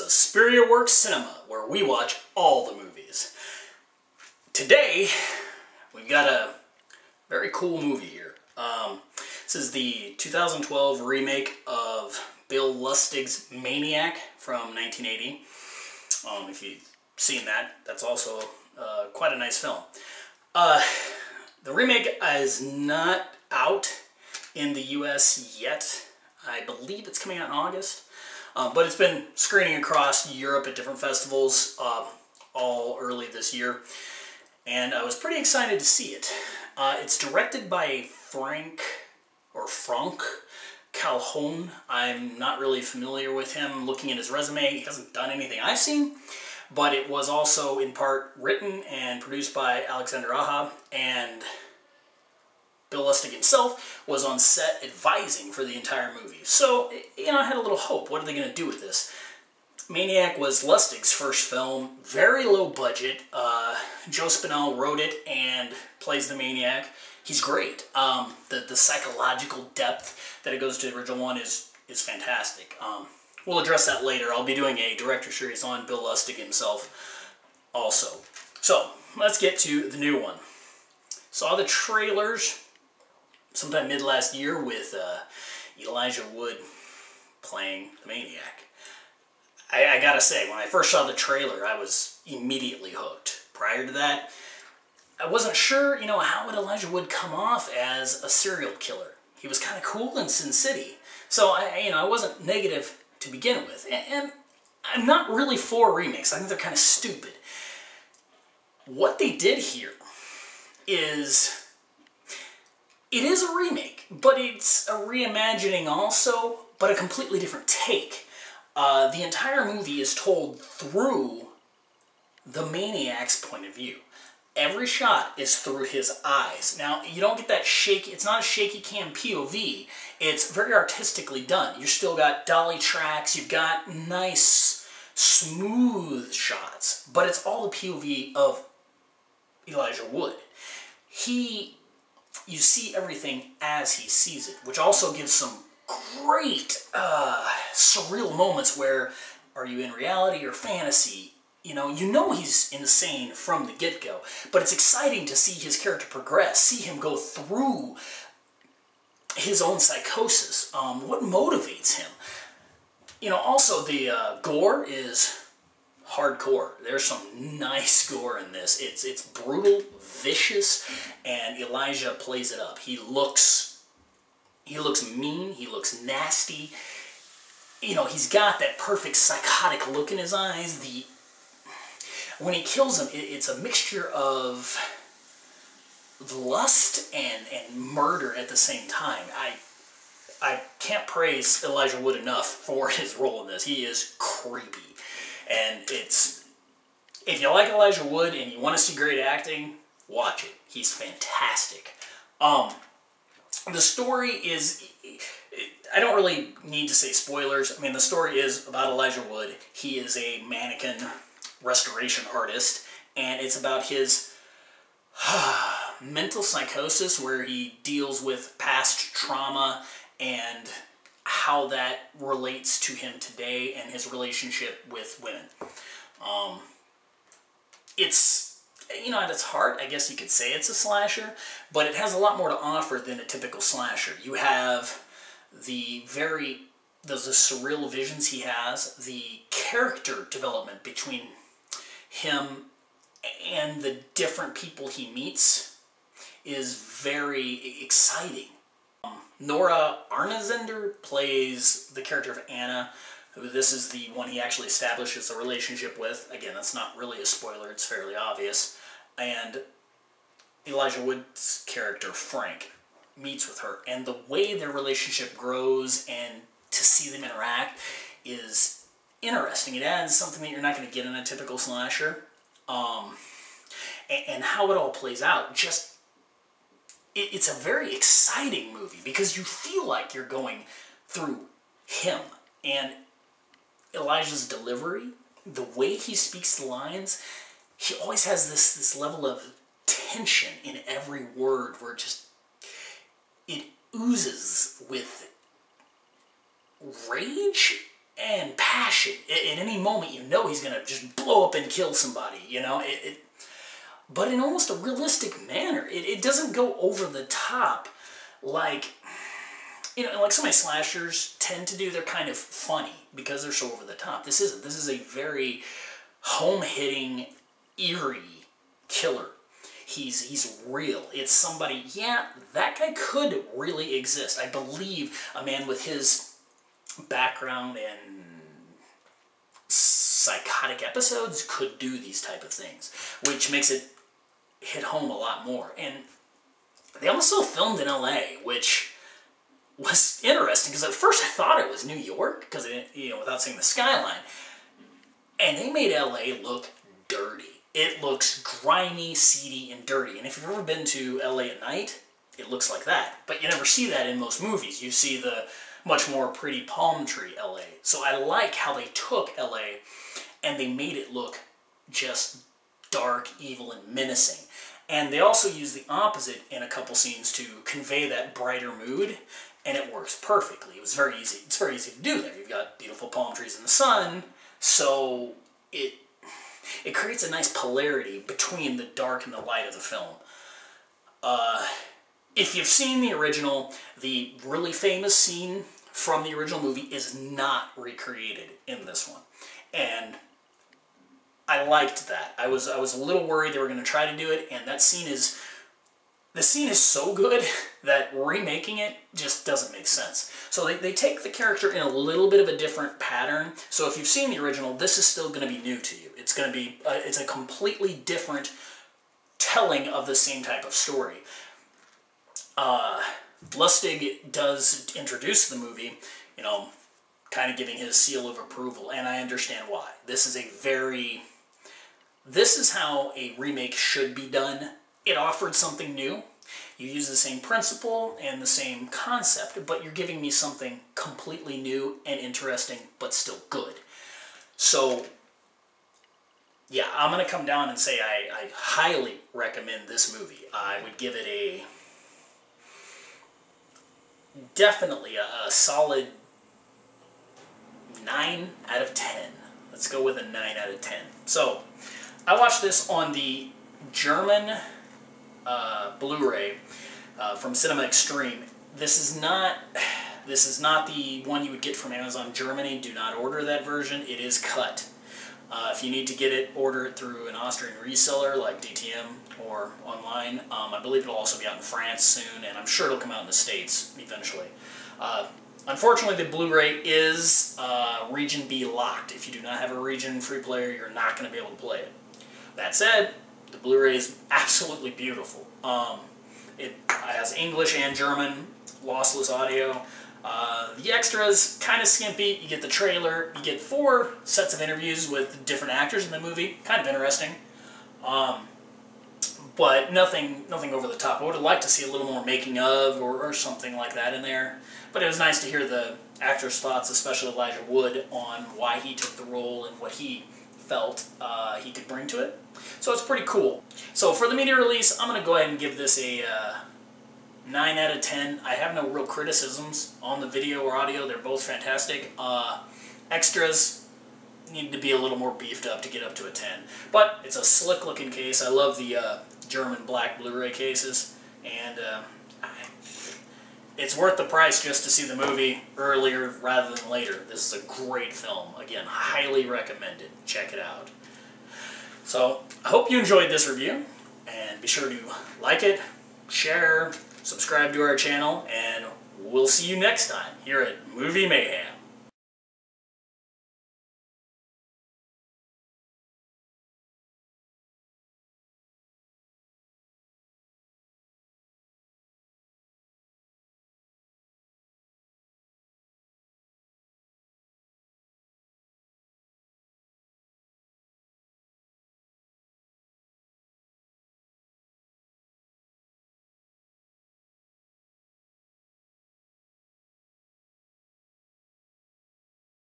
Suspiria Works Cinema, where we watch all the movies. Today, we've got a very cool movie here. This is the 2012 remake of Bill Lustig's Maniac from 1980. If you've seen that, that's also quite a nice film. The remake is not out in the US yet. I believe it's coming out in August. But it's been screening across Europe at different festivals all early this year. And I was pretty excited to see it. It's directed by Franck Khalfoun. I'm not really familiar with him. Looking at his resume, he hasn't done anything I've seen. But it was also in part written and produced by Elija, and Bill Lustig himself was on set advising for the entire movie. So, you know, I had a little hope. What are they going to do with this? Maniac was Lustig's first film, very low budget. Joe Spinell wrote it and plays the Maniac. He's great. The psychological depth that it goes to the original one is fantastic. We'll address that later. I'll be doing a director series on Bill Lustig himself also. So, let's get to the new one. Saw the trailers sometime mid-last year with Elijah Wood playing the Maniac. I gotta say, when I first saw the trailer, I was immediately hooked. Prior to that, I wasn't sure, you know, how would Elijah Wood come off as a serial killer. He was kind of cool in Sin City, so I wasn't negative to begin with. And I'm not really for remakes. I think they're kind of stupid. What they did here is, it is a remake, but it's a reimagining also, but a completely different take. The entire movie is told through the Maniac's point of view. Every shot is through his eyes. Now, you don't get that shaky, it's not a shaky cam POV, it's very artistically done. You've still got dolly tracks, you've got nice, smooth shots, but it's all the POV of Elijah Wood. You see everything as he sees it, which also gives some great surreal moments where, are you in reality or fantasy? You know he's insane from the get-go, but it's exciting to see his character progress, see him go through his own psychosis, what motivates him. You know, also the gore is hardcore. There's some nice gore in this. It's brutal, vicious, and Elijah plays it up. He looks mean, he looks nasty. You know, he's got that perfect psychotic look in his eyes. When he kills him, it's a mixture of lust and murder at the same time. I can't praise Elijah Wood enough for his role in this. He is creepy. And if you like Elijah Wood and you want to see great acting, watch it. He's fantastic. The story is, I don't really need to say spoilers. I mean, the story is about Elijah Wood. He is a mannequin restoration artist, and it's about his mental psychosis, where he deals with past trauma and how that relates to him today and his relationship with women. It's, you know, at its heart, I guess you could say it's a slasher, but it has a lot more to offer than a typical slasher. You have the surreal visions he has, the character development between him and the different people he meets is very exciting. Nora Arnezeder plays the character of Anna, who this is the one he actually establishes a relationship with. Again, that's not really a spoiler, it's fairly obvious. And Elijah Wood's character, Frank, meets with her. And the way their relationship grows and to see them interact is interesting. It adds something that you're not going to get in a typical slasher. And how it all plays out, it's a very exciting movie because you feel like you're going through him. And Elijah's delivery, the way he speaks the lines, he always has this level of tension in every word where it oozes with rage and passion. At any moment, you know he's going to just blow up and kill somebody, you know? But in almost a realistic manner. It doesn't go over the top like, you know, like some of my slashers tend to do. They're kind of funny because they're so over the top. This isn't. This is a very home-hitting, eerie killer. He's real. It's somebody, yeah, that guy could really exist. I believe a man with his background and psychotic episodes could do these type of things, which makes it hit home a lot more. And they also filmed in LA, which was interesting, because at first I thought it was New York, because, you know, without seeing the skyline. And they made LA look dirty. It looks grimy, seedy, and dirty. And if you've ever been to LA at night, it looks like that. But you never see that in most movies. You see the much more pretty palm tree LA. So I like how they took LA and they made it look just dark, evil, and menacing. And they also use the opposite in a couple scenes to convey that brighter mood, and it works perfectly. It was very easy. It's very easy to do there. You've got beautiful palm trees in the sun, so it creates a nice polarity between the dark and the light of the film. If you've seen the original, the really famous scene from the original movie is not recreated in this one. And I liked that. I was a little worried they were going to try to do it, and the scene is so good that remaking it just doesn't make sense. So they take the character in a little bit of a different pattern. So if you've seen the original, this is still going to be new to you. It's going to be it's a completely different telling of the same type of story. Lustig does introduce the movie, you know, kind of giving his seal of approval, and I understand why. This is how a remake should be done. It offered something new. You use the same principle and the same concept, but you're giving me something completely new and interesting, but still good. So, yeah, I'm going to come down and say I highly recommend this movie. I would give it definitely a solid 9 out of 10. Let's go with a 9 out of 10. So, I watched this on the German Blu-ray from Cinema Extreme. This is not the one you would get from Amazon Germany. Do not order that version. It is cut. If you need to get it, order it through an Austrian reseller like DTM or online. I believe it'll also be out in France soon, and I'm sure it'll come out in the States eventually. Unfortunately, the Blu-ray is Region B locked. If you do not have a Region free player, you're not going to be able to play it. That said, the Blu-ray is absolutely beautiful. It has English and German lossless audio. The extras, kind of skimpy. You get the trailer. You get 4 sets of interviews with different actors in the movie. Kind of interesting. But nothing over the top. I would have liked to see a little more making of or something like that in there. But it was nice to hear the actors' thoughts, especially Elijah Wood, on why he took the role and what he felt he could bring to it. So it's pretty cool. So for the media release, I'm going to go ahead and give this a 9 out of 10. I have no real criticisms on the video or audio. They're both fantastic. Extras need to be a little more beefed up to get up to a 10. But it's a slick looking case. I love the German black Blu-ray cases. And it's worth the price just to see the movie earlier rather than later. This is a great film. Again, highly recommended. Check it out. So, I hope you enjoyed this review, and be sure to like it, share, subscribe to our channel, and we'll see you next time here at Movie Mayhem.